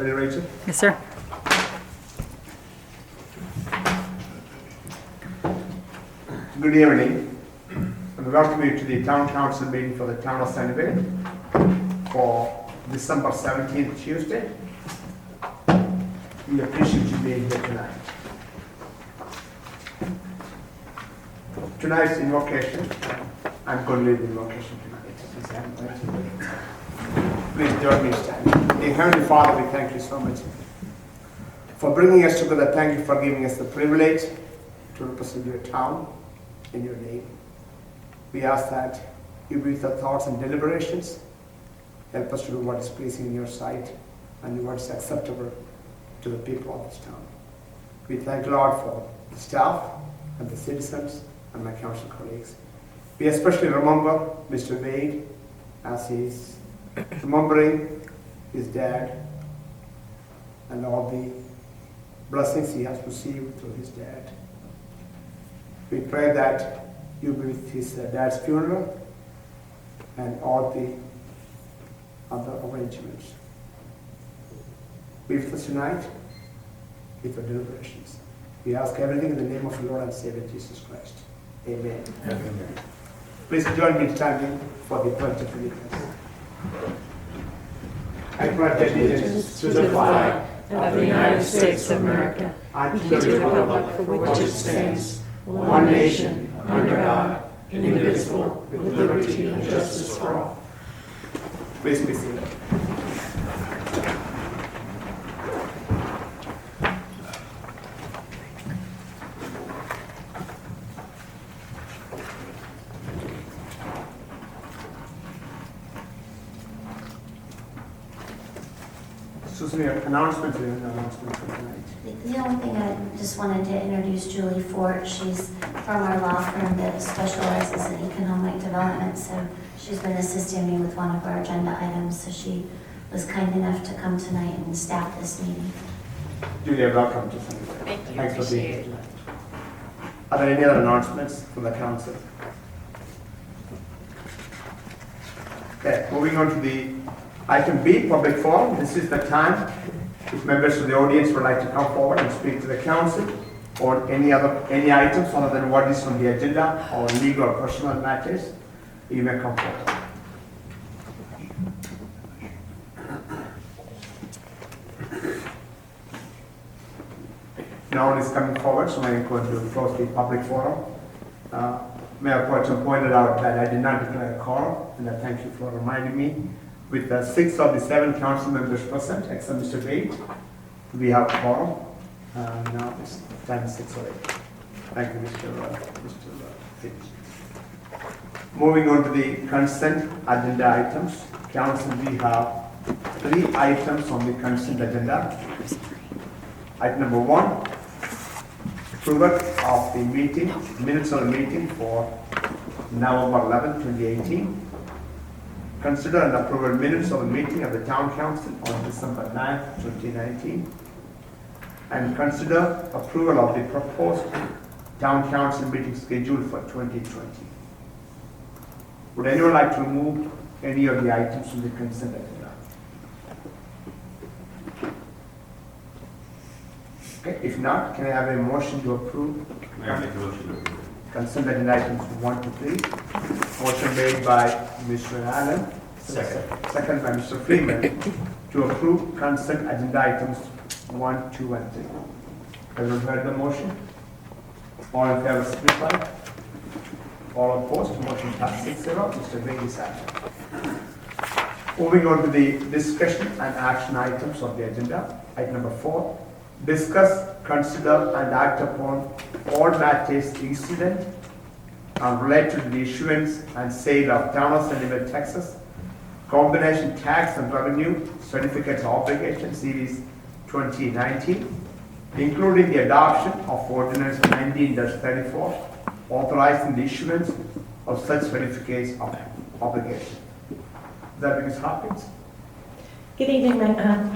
Ready, Rachel? Yes, sir. Good evening, and welcome you to the Town Council meeting for the Town of Sunnyvale for December 17th, Tuesday. We appreciate you being here tonight. Tonight's invocation, I'm going to lead the invocation tonight. Please join me standing. Dear Heavenly Father, we thank you so much for bringing us together. Thank you for giving us the privilege to represent your town in your name. We ask that you breathe our thoughts and deliberations. Help us to do what is pleasing in your sight and what is acceptable to the people of this town. We thank Lord for the staff and the citizens and my council colleagues. We especially remember Mr. Wade as he is remembering his dad and all the blessings he has received through his dad. We pray that you be with his dad's funeral and all the other arrangements. Be with us tonight with our deliberations. We ask everything in the name of the Lord and Savior Jesus Christ. Amen. Amen. Please join me in standing for the pledge of allegiance. I pledge allegiance to the flag of the United States of America and and to the republic for which it stands, one nation, under God, indivisible, with liberty and justice for all. Please be seated. Susan, your announcements for tonight. The only thing I just wanted to introduce Julie Fort. She's from our law firm that specializes in economic development, so she's been assisting me with one of our agenda items, so she was kind enough to come tonight and staff this meeting. Julia, welcome to Sunnyvale. Thank you. Thanks for being Appreciate here it. tonight. Are there any other announcements from the council? Okay, moving on to the item B, public forum. This is the time if members of the audience would like to come forward and speak to the council on any items other than what is on the agenda or legal or personal matters. You may come forward. No one is coming forward, so I'm going to close the public forum. Mayor Porter pointed out that I did not declare a quorum, and I thank you for reminding me. With 6 of the 7 council members present, except Mr. Wade, we have a quorum. Now it's time 6:08. Thank you, Mr. Finch. Moving on to the consent agenda items. Council, we have 3 items on the consent agenda. Item number 1, approval of the meeting, minutes of the meeting for November 11, 2018. Consider and approve minutes of the meeting of the Town Council on December 9, 2019. And consider approval of the proposed Town Council meeting schedule for 2020. Would anyone like to remove any of the items from the consent agenda? Okay, if not, can I have a motion to approve? Mayor, make a motion to approve. Consent agenda items 1 to 3. Motion made by Mr. Allen. Second by Mr. Freeman to approve consent agenda items 1, 2, and 3. Everyone heard the motion? All in favor, signify. All opposed, motion passes 6-0. Mr. Wade is absent. Moving on to the discussion and action items of the agenda. Item number 4. Discuss, consider, and act upon all matters incident and related to the issuance and sale of Town of Sunnyvale, Texas, combination tax and revenue certificates of obligation series 2019, including the adoption of ordinance 19-34, authorizing the issuance of such certificates of obligation. Is that Ms. Hopkins? Good evening,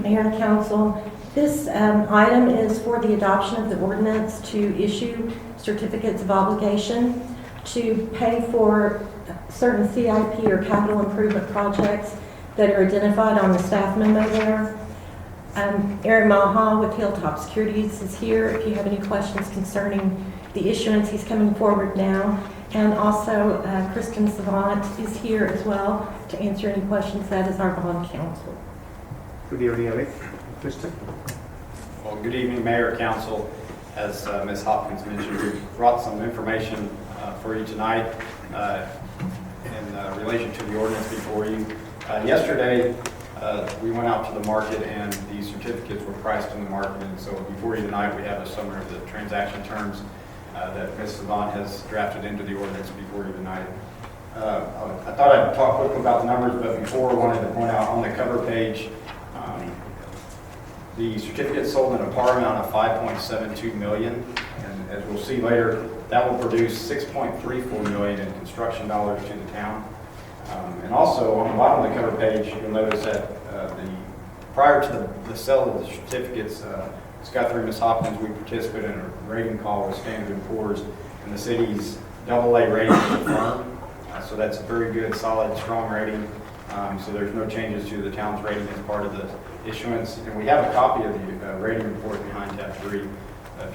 Mayor and Council. This item is for the adoption of the ordinance to issue certificates of obligation to pay for certain CIP or capital improvement projects that are identified on the staff memo there. Aaron Maha with Hilltop Securities is here if you have any questions concerning the issuance. He's coming forward now. And also Kristen Savant is here as well to answer any questions. That is our bond counsel. Good evening, Eric. Kristen? Well, good evening, Mayor, Council. As Ms. Hopkins mentioned, we brought some information for you tonight in relation to the ordinance before you. Yesterday, we went out to the market and the certificates were priced in the market. And so before you tonight, we have a summary of the transaction terms that Ms. Savant has drafted into the ordinance before you tonight. I thought I'd talk quickly about the numbers, but before I wanted to point out on the cover page, the certificate sold in a par amount of $5.72 million, and as we'll see later, that will produce $6.34 million in construction dollars to the town. And also on the bottom of the cover page, you'll notice that prior to the sale of the certificates, Guthrie and Ms. Hopkins, we participated in a rating call with Standard & Poor's, and the city's AA rating is affirmed. So that's a very good, solid, strong rating. So there's no changes to the town's rating as part of the issuance. And we have a copy of the rating report behind tab 3 if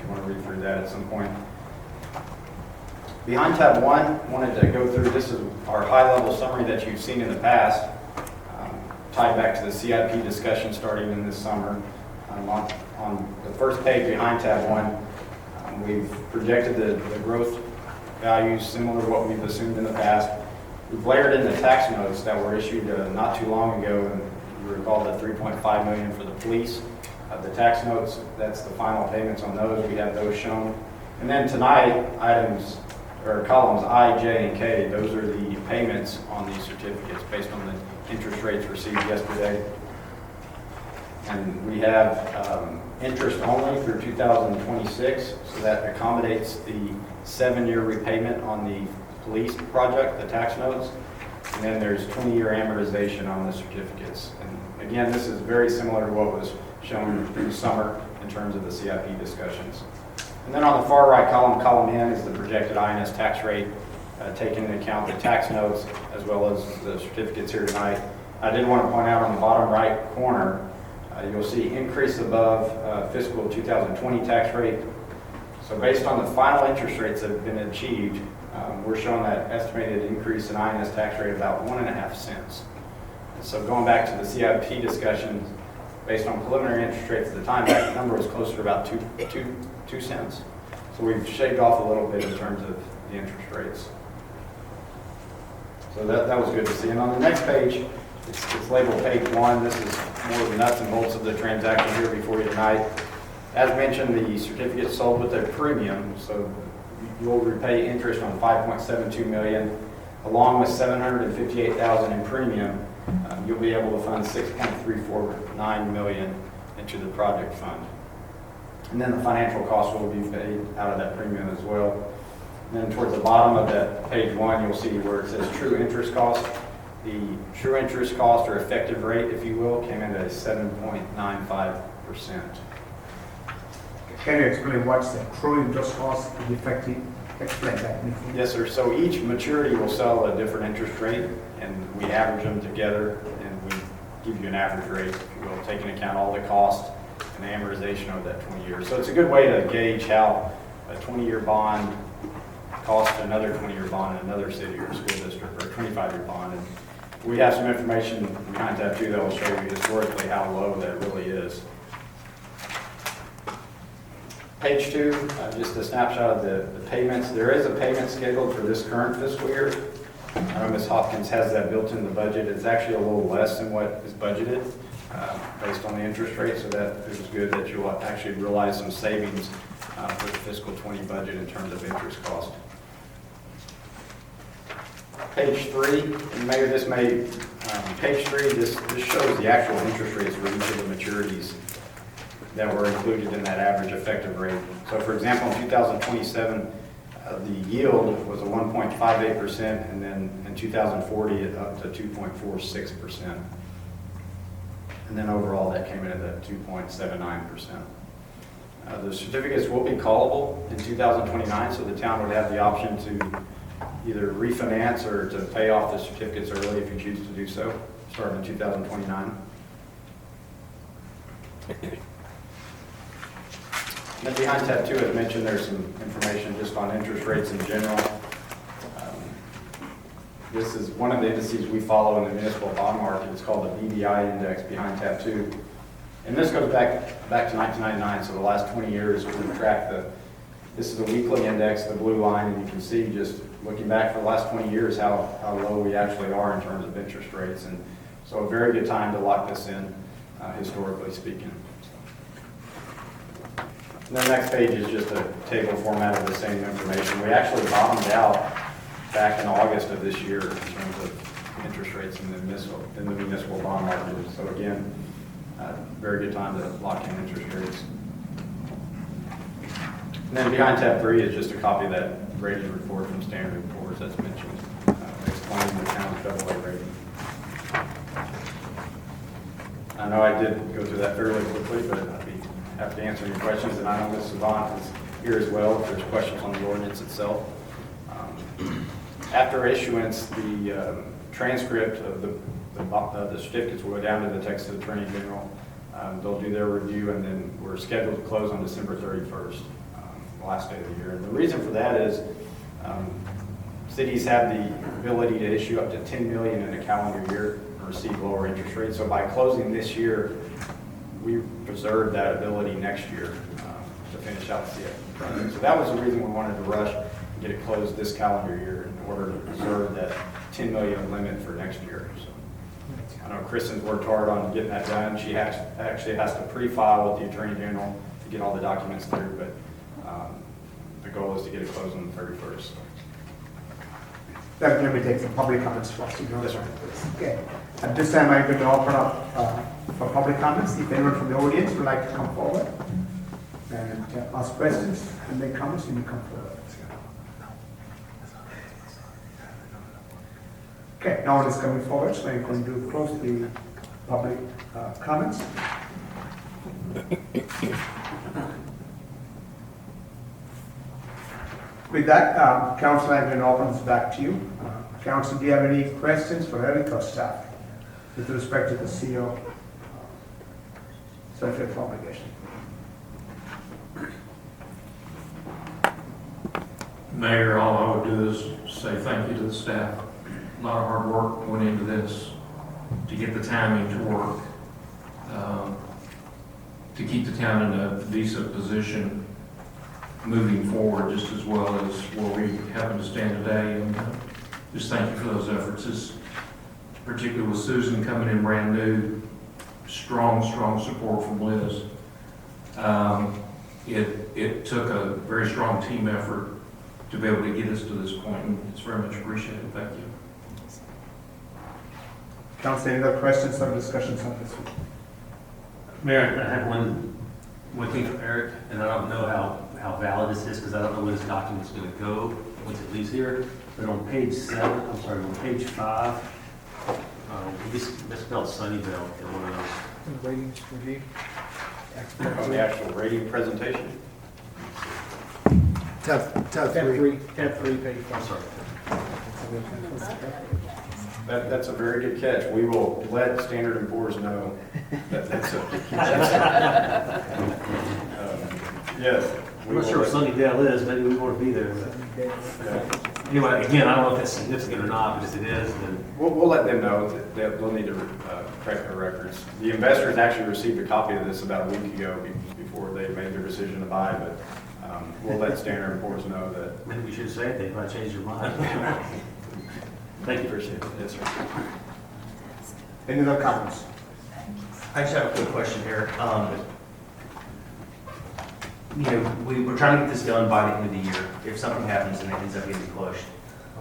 you want to read through that at some point. Behind tab 1, wanted to go through, this is our high-level summary that you've seen in the past, tied back to the CIP discussion starting in this summer. On the first page behind tab 1, we've projected the growth values similar to what we've assumed in the past. We've layered in the tax notes that were issued not too long ago, and you recall the $3.5 million for the police. The tax notes, that's the final payments on those. We have those shown. And then tonight, columns I, J, and K, those are the payments on these certificates based on the interest rates received yesterday. And we have interest only through 2026, so that accommodates the 7-year repayment on the police project, the tax notes. And then there's 20-year amortization on the certificates. And again, this is very similar to what was shown through the summer in terms of the CIP discussions. And then on the far right column N is the projected INS tax rate, taking into account the tax notes as well as the certificates here tonight. I did want to point out on the bottom right corner, you'll see increase above fiscal 2020 tax rate. So based on the final interest rates that have been achieved, we're showing that estimated increase in INS tax rate of about 1.5 cents. And so going back to the CIP discussion, based on preliminary interest rates at the time, that number was closer to about 2 cents. So we've shaved off a little bit in terms of the interest rates. So that was good to see. And on the next page, it's labeled page 1. This is more the nuts and bolts of the transaction here before you tonight. As mentioned, the certificate sold with a premium, so you'll repay interest on $5.72 million, along with $758,000 in premium. You'll be able to fund $6.349 million into the project fund. And then the financial costs will be paid out of that premium as well. And then towards the bottom of that page 1, you'll see where it says true interest cost. The true interest cost, or effective rate, if you will, came in at 7.95%. Can you explain what's the true interest cost, the effective? Explain that. Yes, sir. So each maturity will sell at a different interest rate, and we average them together, and we give you an average rate, if you will, taking into account all the costs and the amortization over that 20 years. So it's a good way to gauge how a 20-year bond costs another 20-year bond in another city or school district, or a 25-year bond. And we have some information behind that too that will show you historically how low that really is. Page 2, just a snapshot of the payments. There is a payment scheduled for this current fiscal year. I know Ms. Hopkins has that built in the budget. It's actually a little less than what is budgeted based on the interest rate, so that it was good that you'll actually realize some savings for the fiscal 20 budget in terms of interest cost. Page 3, and Mayor, page 3, this shows the actual interest rates for each of the maturities that were included in that average effective rate. So for example, in 2027, the yield was a 1.58%, and then in 2040, it up to 2.46%. And then overall, that came in at 2.79%. The certificates will be callable in 2029, so the town would have the option to either refinance or to pay off the certificates early if you choose to do so, starting in 2029. And then behind tab 2, as mentioned, there's some information just on interest rates in general. This is one of the indices we follow in the municipal bond market. It's called the BBI index behind tab 2. And this goes back to 1999, so the last 20 years we've tracked this is a weekly index, the blue line, and you can see just looking back for the last 20 years how low we actually are in terms of interest rates. And so a very good time to lock this in, historically speaking. And the next page is just a table format of the same information. We actually bottomed out back in August of this year in terms of interest rates in the municipal bond market. So again, very good time to lock in interest rates. And then behind tab 3 is just a copy of that rating report from Standard & Poor's that's mentioned, explaining the town's AA rating. I know I did go through that fairly quickly, but I'd be happy to answer any questions. And I know Ms. Savant is here as well if there's questions on the ordinance itself. After issuance, the transcript of the certificates will go down to the Texas Attorney General. They'll do their review, and then we're scheduled to close on December 31st, the last day of the year. And the reason for that is cities have the ability to issue up to $10 million in a calendar year and receive lower interest rates. So by closing this year, we preserve that ability next year to finish out the CIP project. So that was the reason we wanted to rush and get it closed this calendar year in order to preserve that $10 million limit for next year. So I know Kristen's worked hard on getting that done. She actually has to pre-file with the Attorney General to get all the documents through, but the goal is to get it closed on the 31st. Let me take some public comments first. Yes, sir. Okay. At this time, I'm going to open up for public comments. If anyone from the audience would like to come forward and ask questions and make comments, you may come forward. Okay, no one is coming forward, so I'm going to close the public comments. With that, Council, I'm going to open this back to you. Council, do you have any questions for Eric or staff with respect to the CO certificate obligation? Mayor, all I would do is say thank you to the staff. A lot of hard work went into this to get the timing to work, to keep the town in a decent position moving forward, just as well as where we happen to stand today. And just thank you for those efforts. Particularly with Susan coming in brand new, strong support from Liz. It took a very strong team effort to be able to get us to this point, and it's very much appreciated. Thank you. Council, any other questions or discussions on this? Mayor, I had one thing for Eric, and I don't know how valid this is because I don't know where this document's going to go once it leaves here. But on page 5, this spelled Sunnyvale in one of those. Ratings review. On the actual rating presentation. Tab 3, page 5. I'm sorry. That's a very good catch. We will let Standard & Poor's know that that's yes. I'm not sure what Sunnyvale is. Maybe we want to be there. But anyway, again, I don't know if that's significant or not, but if it is, then We'll let them know that they'll need to correct their records. The investors actually received a copy of this about a week ago before they made their decision to buy, but we'll let Standard & Poor's know that. maybe we should say it. They might change their mind. Thank you. Appreciate it. Yes, sir. Any other comments? I just have a quick question here. We're trying to get this done by the end of the year. If something happens and it ends up getting pushed,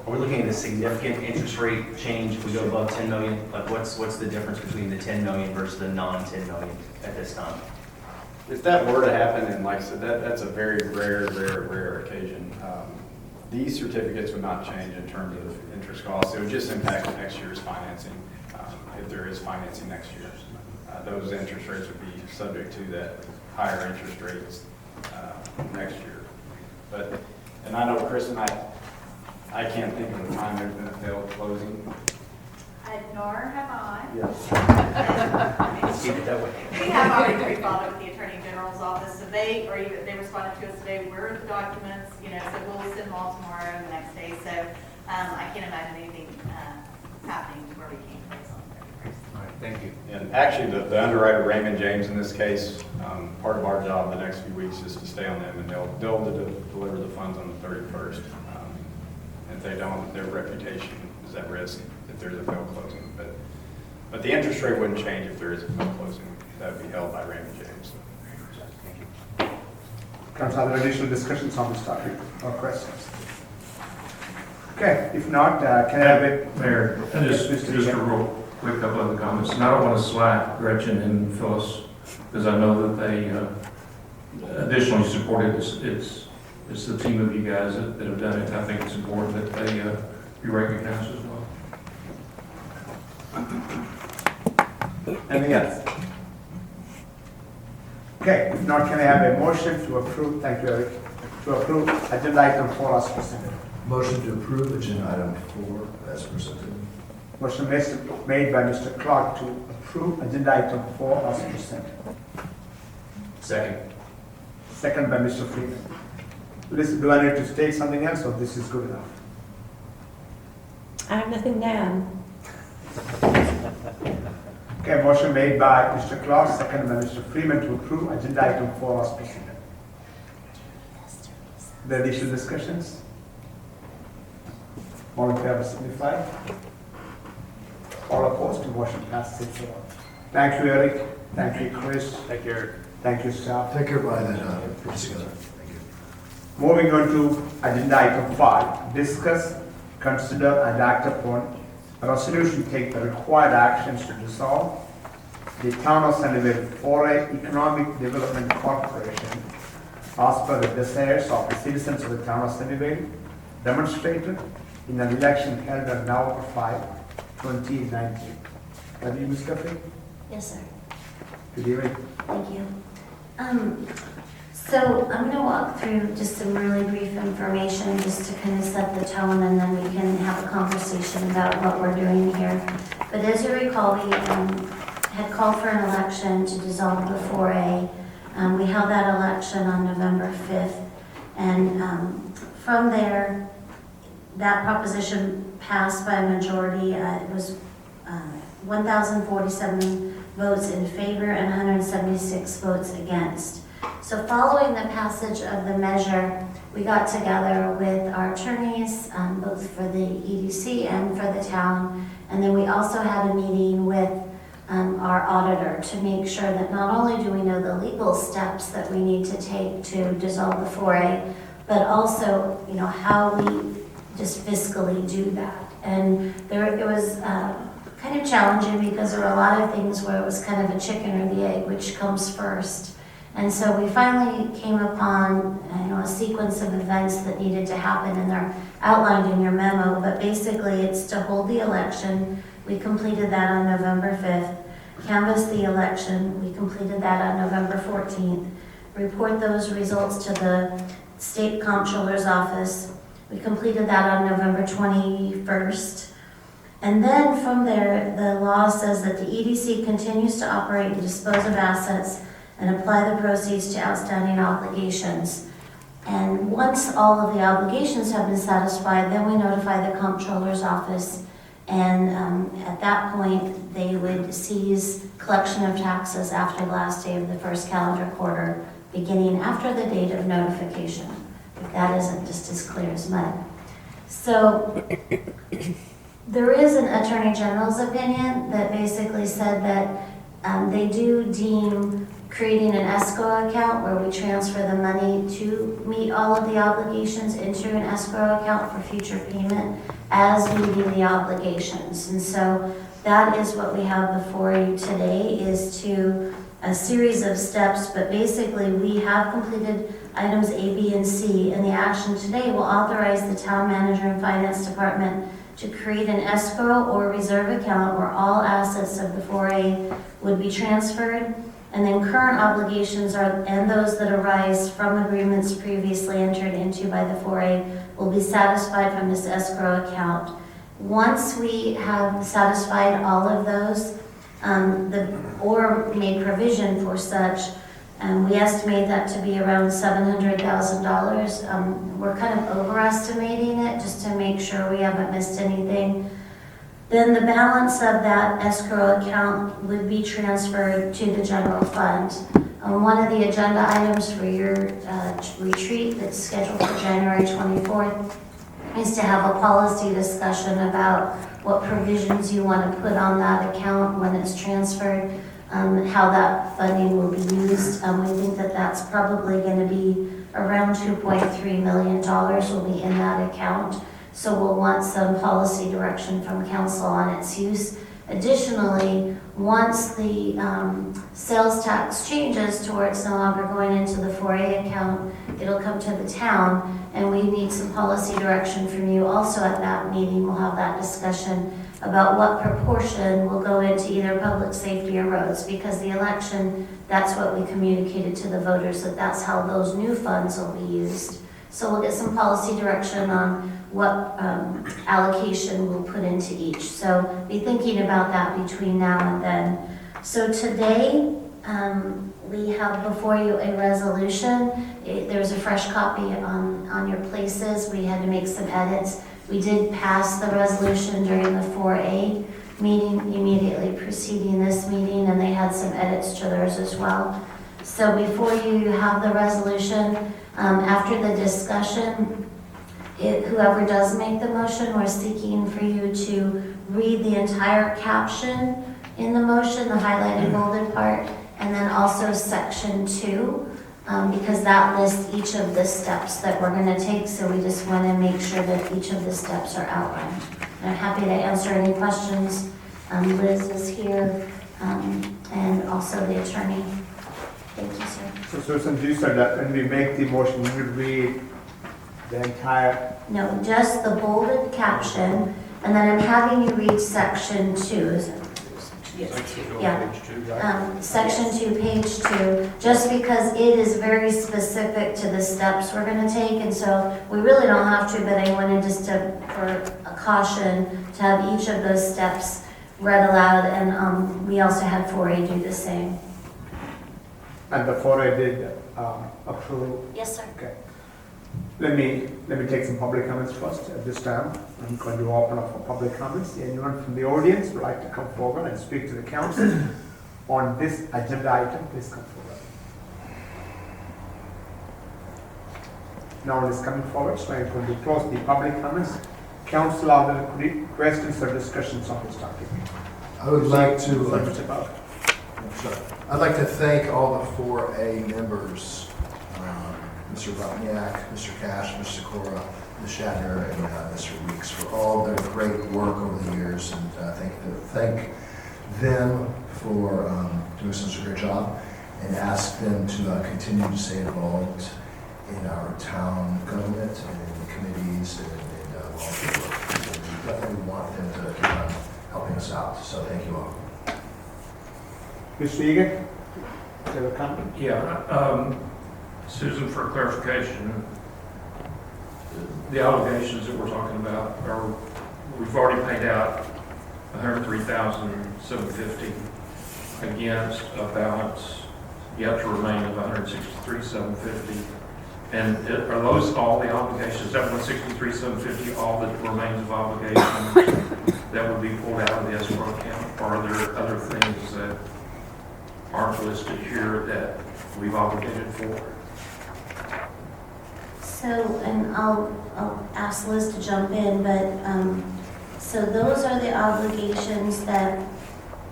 are we looking at a significant interest rate change if we go above 10 million? Like what's the difference between the 10 million versus the non-10 million at this time? If that were to happen, and like I said, that's a very rare occasion. These certificates would not change in terms of interest costs. It would just impact next year's financing, if there is financing next year. Those interest rates would be subject to that higher interest rates next year. And I know, Kristen, I can't think of a time there's been a failed closing. Nor have I. Yes. Just keep it that way. We have already pre-filed it with the Attorney General's office, so they responded to us today, where are the documents, so we'll send them all tomorrow, the next day, so I can't imagine anything happening to where we can't place on the 31st. All right, thank you. And actually, the underwriter, Raymond James, in this case, part of our job the next few weeks is to stay on them, and they'll deliver the funds on the 31st. If they don't, their reputation is at risk if there's a failed closing. But the interest rate wouldn't change if there is a failed closing. That would be held by Raymond James. Thank you. Council, are there additional discussions on this topic or questions? Okay, if not, can I have it? Mayor, Yes, just Mr. a Dean. real quick couple of comments, and I don't want to slack Gretchen and Phyllis, because I know that they additionally supported this. It's the team of you guys that have done it. I think it's important that they be recognized as well. Anything else? Okay, if not, can I have a motion to approve, thank you, Eric, to approve agenda item 4 as presented? Motion to approve agenda item 4 as presented. Motion made by Mr. Clark to approve agenda item 4 as presented. Second. Second by Mr. Freeman. Listen, do I need to state something else, or this is good enough? I have nothing to add. Okay, motion made by Mr. Clark, second by Mr. Freeman to approve agenda item 4 as presented. The additional discussions? All in favor signify. All opposed, the motion passes 6-0. Thank you, Eric. Thank you, Chris. Thank you, Eric. Thank you, staff. Take care of that, put together. Thank you. Moving on to agenda item 5, discuss, consider, and act upon a resolution to take the required actions to dissolve the Town of Sunnyvale 4A Economic Development Corporation as per the desires of the citizens of the Town of Sunnyvale demonstrated in an election held on November 5, 2019. Have you, Ms. Caffey? Yes, sir. Good evening. Thank you. So I'm going to walk through just some really brief information just to kind of set the tone, and then we can have a conversation about what we're doing here. But as you recall, we had called for an election to dissolve the 4A. We held that election on November 5th, and from there, that proposition passed by a majority. It was 1,047 votes in favor and 176 votes against. So following the passage of the measure, we got together with our attorneys, both for the EDC and for the town, and then we also had a meeting with our auditor to make sure that not only do we know the legal steps that we need to take to dissolve the 4A, but also, how we just fiscally do that. And it was kind of challenging because there were a lot of things where it was kind of a chicken or the egg, which comes first. And so we finally came upon a sequence of events that needed to happen, and they're outlined in your memo, but basically it's to hold the election. We completed that on November 5th. Canvass the election. We completed that on November 14th. Report those results to the State Comptroller's Office. We completed that on November 21st. And then from there, the law says that the EDC continues to operate and dispose of assets and apply the proceeds to outstanding obligations. And once all of the obligations have been satisfied, then we notify the Comptroller's Office, and at that point, they would cease collection of taxes after the last day of the first calendar quarter, beginning after the date of notification, if that isn't just as clear as mud. So there is an Attorney General's opinion that basically said that they do deem creating an escrow account where we transfer the money to meet all of the obligations into an escrow account for future payment as meeting the obligations. And so that is what we have before you today, is to a series of steps, but basically we have completed items A, B, and C, and the action today will authorize the town manager and finance department to create an escrow or reserve account where all assets of the 4A would be transferred, and then current obligations and those that arise from agreements previously entered into by the 4A will be satisfied from this escrow account. Once we have satisfied all of those, or made provision for such. We estimate that to be around $700,000. We're kind of overestimating it just to make sure we haven't missed anything. Then the balance of that escrow account would be transferred to the general fund. One of the agenda items for your retreat that's scheduled for January 24th is to have a policy discussion about what provisions you want to put on that account when it's transferred, how that funding will be used. We think that that's probably going to be around $2.3 million will be in that account. So we'll want some policy direction from council on its use. Additionally, once the sales tax changes to where it's no longer going into the 4A account, it'll come to the town, and we need some policy direction from you. Also at that meeting, we'll have that discussion about what proportion will go into either public safety or roads, because the election, that's what we communicated to the voters, that that's how those new funds will be used. So we'll get some policy direction on what allocation we'll put into each. So be thinking about that between now and then. So today, we have before you a resolution. There's a fresh copy on your places. We had to make some edits. We did pass the resolution during the 4A meeting immediately preceding this meeting, and they had some edits to theirs as well. So before you have the resolution, after the discussion, whoever does make the motion, we're seeking for you to read the entire caption in the motion, the highlighted bolded part, and then also section 2, because that lists each of the steps that we're going to take, so we just want to make sure that each of the steps are outlined. And I'm happy to answer any questions. Liz is here, and also the attorney. Thank you, sir. So Susan, you said that when we make the motion, you will read the entire. No, just the bolded caption, and then I'm having you read section 2, is it? Yeah. Section 2, page 2, just because it is very specific to the steps we're going to take, and so we really don't have to, but I wanted just to, for a caution, to have each of those steps read aloud, and we also had 4A do the same. And the 4A did approve. Yes, sir. Okay. Let me take some public comments first at this time. I'm going to open up for public comments. Anyone from the audience would like to come forward and speak to the council on this agenda item, please come forward. No one is coming forward, so I'm going to close the public comments. Council, are there any questions or discussions on this topic? I would like to, Sure. I'd like to thank all the 4A members, Mr. Botniak, Mr. Cash, Mr. Sikora, Ms. Shatner, and Mr. Weeks for all their great work over the years, and thank them for doing such a great job, and ask them to continue to stay involved in our town government and in the committees and volunteer work. So we definitely want them to keep on helping us out, so thank you all. Mr. Egan, do you have a comment? Yeah, Susan, for clarification, the obligations that we're talking about are, we've already paid out $103,750 against a balance yet to remain of $163,750. And are those all the obligations? Is that $163,750 all that remains of obligations that would be pulled out of the escrow account? Or are there other things that aren't listed here that we've obligated for? So, and I'll ask Liz to jump in, but, so those are the obligations that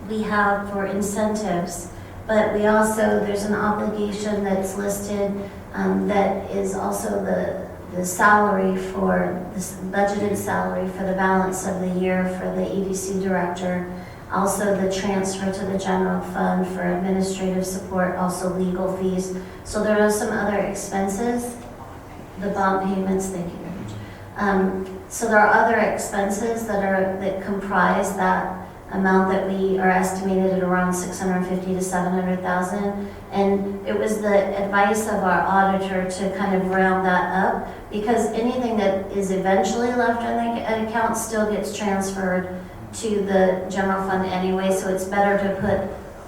we have for incentives, but we also, there's an obligation that's listed that is also the salary for, this budgeted salary for the balance of the year for the EDC director, also the transfer to the general fund for administrative support, also legal fees. So there are some other expenses. The bond payments, thank you. So there are other expenses that comprise that amount that we are estimated at around $650,000 to $700,000. And it was the advice of our auditor to kind of round that up, because anything that is eventually left in the account still gets transferred to the general fund anyway, so it's better to put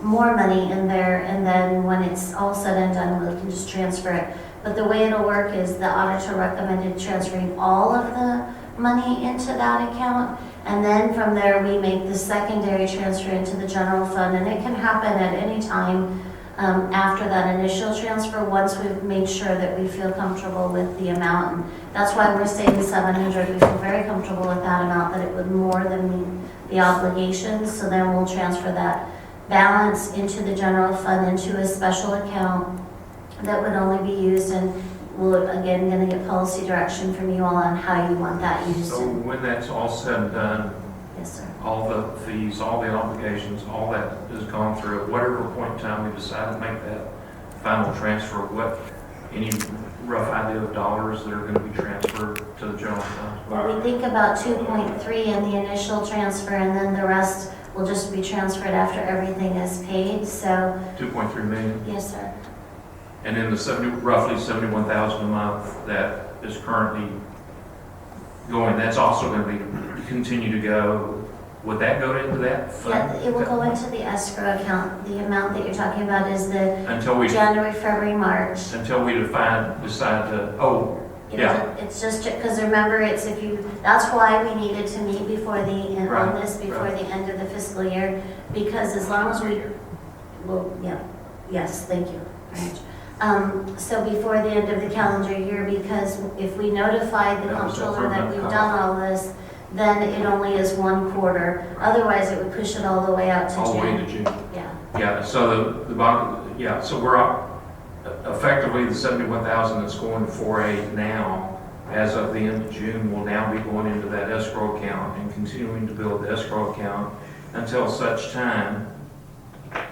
more money in there, and then when it's all said and done, we can just transfer it. But the way it'll work is the auditor recommended transferring all of the money into that account, and then from there, we make the secondary transfer into the general fund, and it can happen at any time after that initial transfer, once we've made sure that we feel comfortable with the amount. And that's why we're saying 700. We feel very comfortable with that amount, that it would more than meet the obligations. So then we'll transfer that balance into the general fund, into a special account that would only be used, and we're again going to get policy direction from you all on how you want that used. So when that's all said and done, Yes, sir. all the fees, all the obligations, all that has gone through, at whatever point in time we decide to make that final transfer, what, any rough idea of dollars that are going to be transferred to the general fund? Well, we think about 2.3 in the initial transfer, and then the rest will just be transferred after everything is paid, so, 2.3 million? yes, sir. And then the roughly 71,000 a month that is currently going, that's also going to be, continue to go, would that go into that fund? Yeah, it will go into the escrow account. The amount that you're talking about is the Until we, January, February, March. until we decide to, yeah. It's just, because remember, it's if you, that's why we needed to meet before the, on Right, this, before right. the end of the fiscal year, because as long as we, well, yeah, yes, thank you. Right. So before the end of the calendar year, because if we notify the That was the comptroller that improvement we've cost. done all this, then it only is 1 quarter. Otherwise, it would push it all the way out to June. All the way to June. Yeah. Yeah, so the bond, yeah, so we're up, effectively the 71,000 that's going to 4A now, as of the end of June, will now be going into that escrow account and continuing to build the escrow account until such time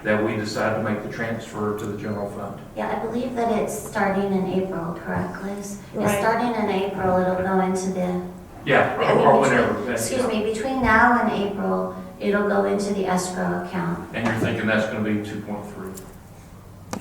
that we decide to make the transfer to the general fund. Yeah, I believe that it's starting in April, correct, Liz? It's Right. starting in April, it'll go into the, Yeah, I mean, or between- whenever. that's- excuse me, between now and April, it'll go into the escrow account. And you're thinking that's going to be 2.3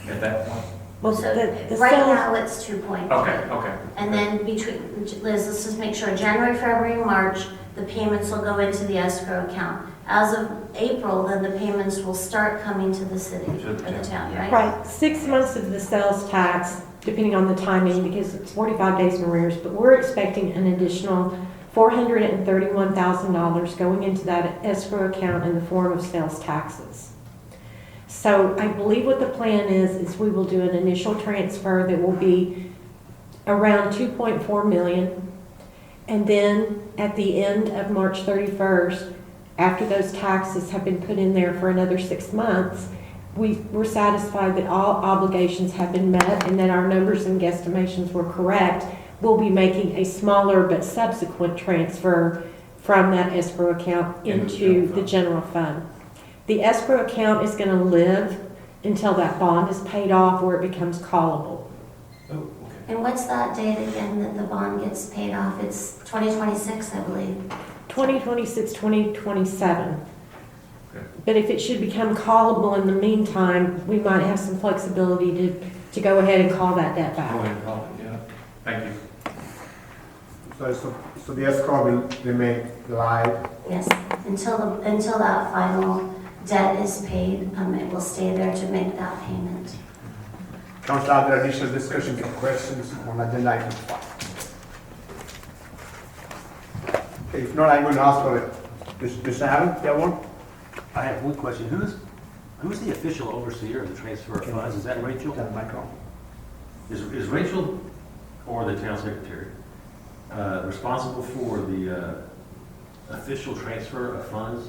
at that point? Well, So the right sales, now, it's 2.3. Okay. And then between, Liz, let's just make sure, January, February, March, the payments will go into the escrow account. As of April, then the payments will start coming to the city, To the or the town, right? right, 6 months of the sales tax, depending on the timing, because it's 45 days in arrears, but we're expecting an additional $431,000 going into that escrow account in the form of sales taxes. So I believe what the plan is we will do an initial transfer that will be around 2.4 million. And then at the end of March 31st, after those taxes have been put in there for another 6 months, we're satisfied that all obligations have been met and that our numbers and guesstimations were correct. We'll be making a smaller but subsequent transfer from that escrow account into the general fund. The escrow account is going to live until that bond is paid off or it becomes callable. Oh, okay. And what's that date again that the bond gets paid off? It's 2026, I believe. 2026, 2027. Okay. But if it should become callable in the meantime, we might have some flexibility to go ahead and call that debt Go back. ahead, Paul. Yeah. Thank you. So the escrow will remain live. Yes, until that final debt is paid, it will stay there to make that payment. Council, are there additional discussions or questions on agenda item 5? Okay, if not, I'm going to ask for it. Mr. Allen, you have one? I have one question. Who's the official overseer of the transfer of funds? Is that Rachel? Turn the mic on. Is Rachel or the town secretary responsible for the official transfer of funds?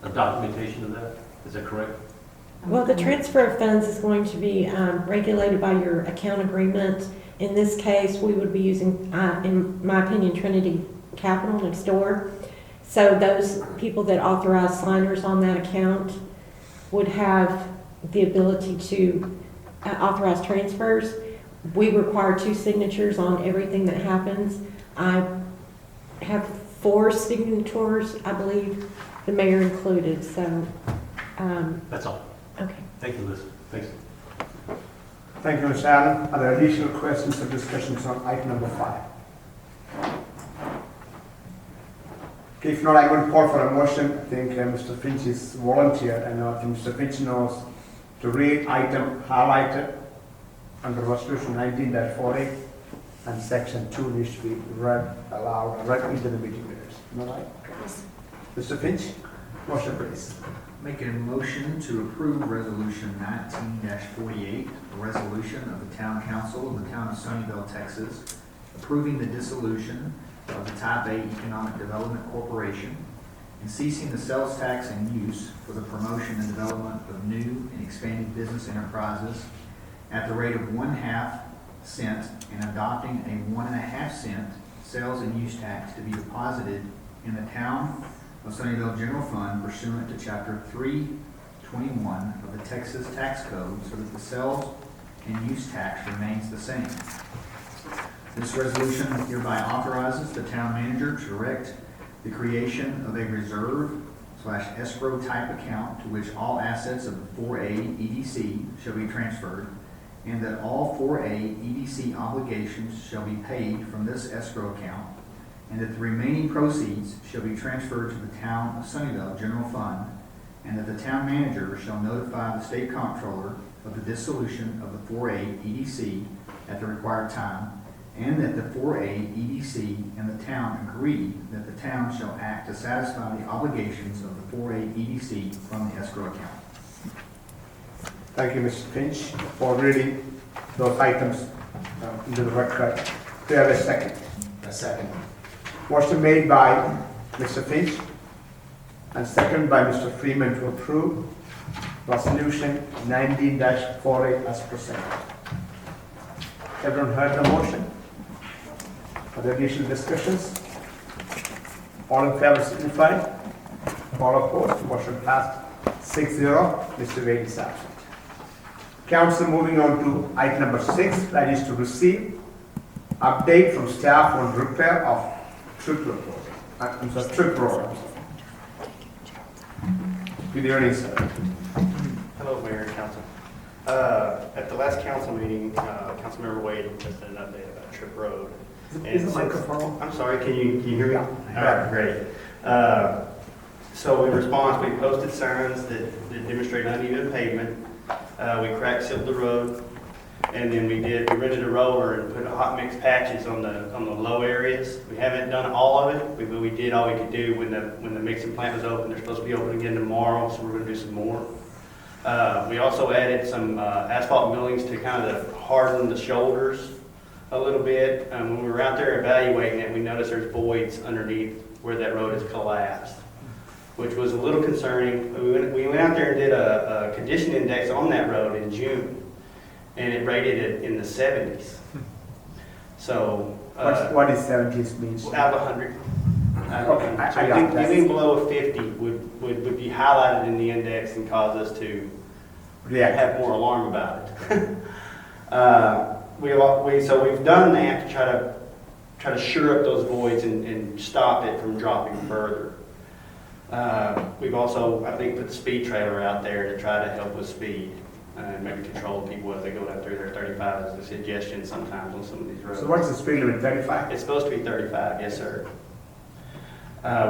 A documentation of that? Is that correct? Well, the transfer of funds is going to be regulated by your account agreement. In this case, we would be using, in my opinion, Trinity Capital next door. So those people that authorize signers on that account would have the ability to authorize transfers. We require 2 signatures on everything that happens. I have 4 signatures, I believe, the mayor included, so, That's all. okay. Thank you, Liz. Thanks. Thank you, Mr. Allen. Are there additional questions or discussions on item number 5? Okay, if not, I'm going to call for a motion. I think Mr. Finch is volunteered, and I think Mr. Finch knows to read item highlighted under resolution 19-48, and section 2 needs to be read aloud, read into the meeting minutes. Am I right? Yes. Mr. Finch, motion please. Make a motion to approve resolution 19-48, a resolution of the town council of the town of Sunnyvale, Texas, approving the dissolution of the Type A Economic Development Corporation and ceasing the sales tax and use for the promotion and development of new and expanding business enterprises at the rate of 1/2 cent and adopting a 1.5 cent sales and use tax to be deposited in the town of Sunnyvale General Fund pursuant to Chapter 321 of the Texas Tax Code so that the sales and use tax remains the same. This resolution hereby authorizes the town manager to direct the creation of a reserve/escrow type account to which all assets of the 4A EDC shall be transferred, and that all 4A EDC obligations shall be paid from this escrow account, and that the remaining proceeds shall be transferred to the town of Sunnyvale General Fund, and that the town manager shall notify the state comptroller of the dissolution of the 4A EDC at the required time, and that the 4A EDC and the town agree that the town shall act to satisfy the obligations of the 4A EDC from the escrow account. Thank you, Mr. Finch, for reading those items into the record. Do you have a second? A second. Motion made by Mr. Finch and seconded by Mr. Freeman to approve resolution 19-48 as presented. Everyone heard the motion? Are there additional discussions? All in favor signify. All opposed, motion passed 6-0. Mr. Wade is absent. Council, moving on to item number 6, that is to receive update from staff on repair of trip report. Trip road. Good evening, sir. Hello, Mayor and Council. At the last council meeting, Councilmember Wade requested an update about Trip Road. Is the microphone? I'm sorry, can you hear me? Yeah. All right, great. So in response, we posted signs that demonstrate uneven pavement. We crack sealed the road, and then we rented a roller and put hot mix patches on the low areas. We haven't done all of it, but we did all we could do when the mixing plant was open. They're supposed to be open again tomorrow, so we're going to do some more. We also added some asphalt millings to kind of harden the shoulders a little bit. When we were out there evaluating it, we noticed there's voids underneath where that road has collapsed, which was a little concerning. We went out there and did a condition index on that road in June, and it rated it in the 70s. So what is 70s means? Out of 100. Okay, So I got that. anything below a 50 would be highlighted in the index and cause us to have more alarm about it. So we've done that to try to shore up those voids and stop it from dropping further. We've also, I think, put the speed trailer out there to try to help with speed and maybe control people as they go down through there. 35 is a suggestion sometimes on some of these roads. So what's the speed limit, 35? It's supposed to be 35, yes, sir.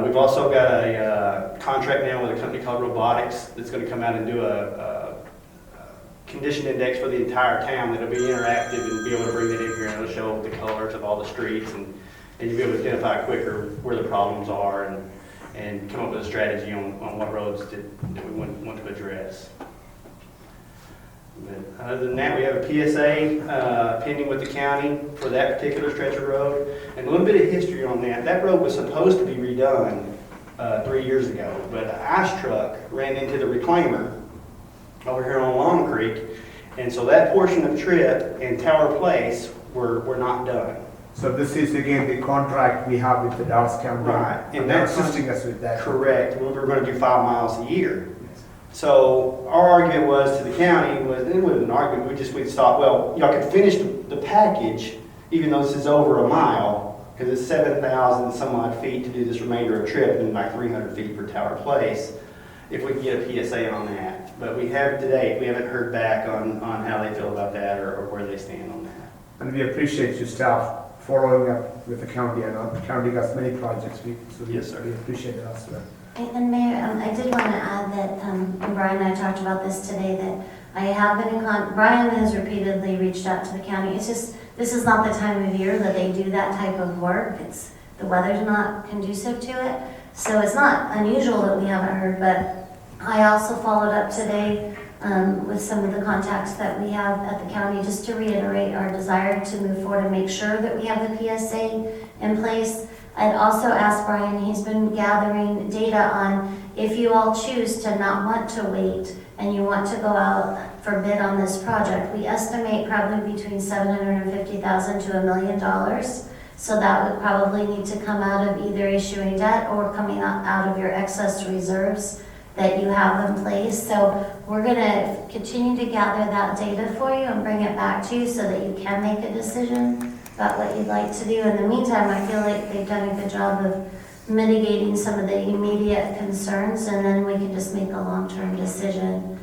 We've also got a contract now with a company called Robotics that's going to come out and do a condition index for the entire town that'll be interactive and be able to bring it in here and it'll show the colors of all the streets and you'll be able to identify quicker where the problems are and come up with a strategy on what roads that we want to address. But other than that, we have a PSA pending with the county for that particular stretch of road. And a little bit of history on that. That road was supposed to be redone 3 years ago, but an ice truck ran into the reclaimer over here on Long Creek. And so that portion of Tripp and Tower Place were not done. So this is again the contract we have with the Dallas County. Right. And they're assisting us with that. Correct. We were going to do 5 miles a year. So our argument was to the county was, it wasn't an argument, we'd stop, well, y'all could finish the package, even though this is over a mile, because it's 7,000 some odd feet to do this remainder of Tripp and like 300 feet for Tower Place, if we can get a PSA on that. But we haven't heard back on how they feel about that or where they stand on that. And we appreciate your staff following up with the county. I know the county got many projects, so Yes, sir. we appreciate it as well. And Mayor, I did want to add that, and Brian and I talked about this today, that I have been Brian has repeatedly reached out to the county. It's just, this is not the time of year that they do that type of work. The weather's not conducive to it. So it's not unusual that we haven't heard, but I also followed up today with some of the contacts that we have at the county, just to reiterate our desire to move forward and make sure that we have the PSA in place. I'd also asked Brian, he's been gathering data on if you all choose to not want to wait and you want to go out for bid on this project, we estimate probably between $750,000 to $1 million. So that would probably need to come out of either issuing debt or coming out of your excess reserves that you have in place. So we're going to continue to gather that data for you and bring it back to you so that you can make a decision about what you'd like to do. In the meantime, I feel like they've done a good job of mitigating some of the immediate concerns, and then we can just make a long-term decision.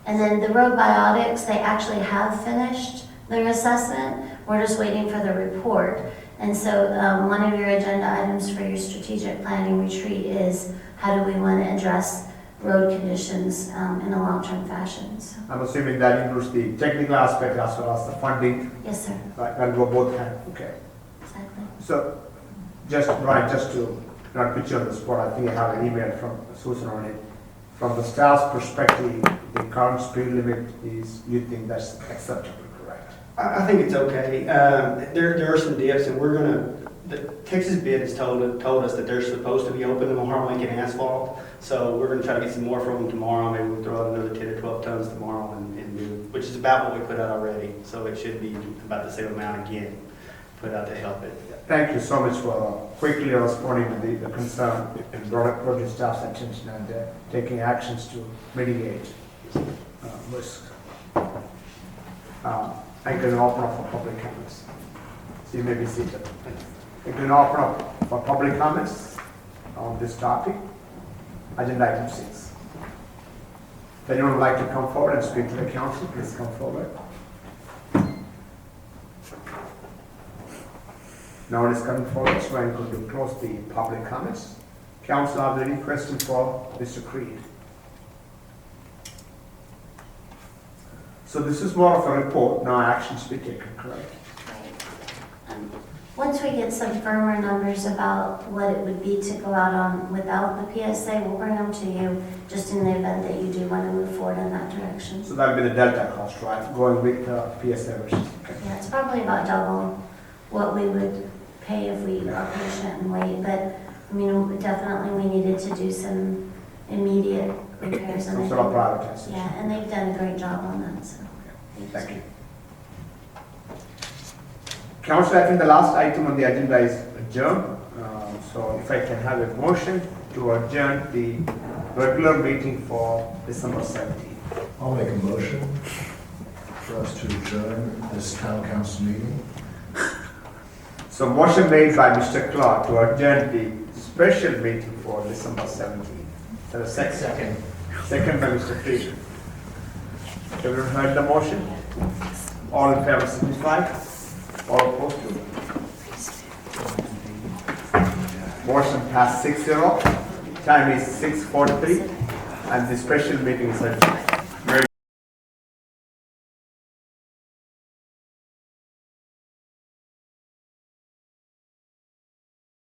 And then the road biotics, they actually have finished their assessment. We're just waiting for the report. And so one of your agenda items for your strategic planning retreat is how do we want to address road conditions in a long-term fashion. So. I'm assuming that includes the technical aspect as well as the funding. Yes, sir. Right, and we're both hand. Okay. Exactly. So, Brian, just to not put you on the spot, I think I have an email from Susan on it. From the staff's perspective, the current speed limit is, you think that's acceptable, correct? I think it's okay. There are some dips, and the Texas bid has told us that they're supposed to be open tomorrow making asphalt. So we're gonna try to get some more from them tomorrow. Maybe we'll throw out another 10 or 12 tons tomorrow and do, which is about what we put out already. So it should be about the same amount again, put out to help it. Thank you so much for quickly responding to the concern and brought your staff's attention and taking actions to mitigate risk. I can open up for public comments. So you may be seated. I can open up for public comments on this topic. Agenda item 6. If anyone would like to come forward and speak to the council, please come forward. No one is coming forward, so I'm going to close the public comments. Council, are there any questions for Mr. Creed? So this is more of a report, no actions to be taken, correct? Right. Once we get some firmer numbers about what it would be to go out on without the PSA, we'll bring them to you just in the event that you do want to move forward in that direction. So that would be the delta cost, right? Going with PSA versus. Okay. Yeah, it's probably about double what we would pay if we are patient and wait. But I mean, definitely we needed to do some immediate repairs. Some sort of prioritization. Yeah, and they've done a great job on that. So Thank you. Council, I think the last item on the agenda is adjourn. So if I can have a motion to adjourn the regular meeting for December 17th. I'll make a motion for us to adjourn this town council meeting. So motion made by Mr. Clark to adjourn the special meeting for December 17th. Is there a second? Second. Second by Mr. Freed. Everyone heard the motion? All in favor signify. All opposed to. Motion passed 6-0. Time is 6:43 and the special meeting is adjourned.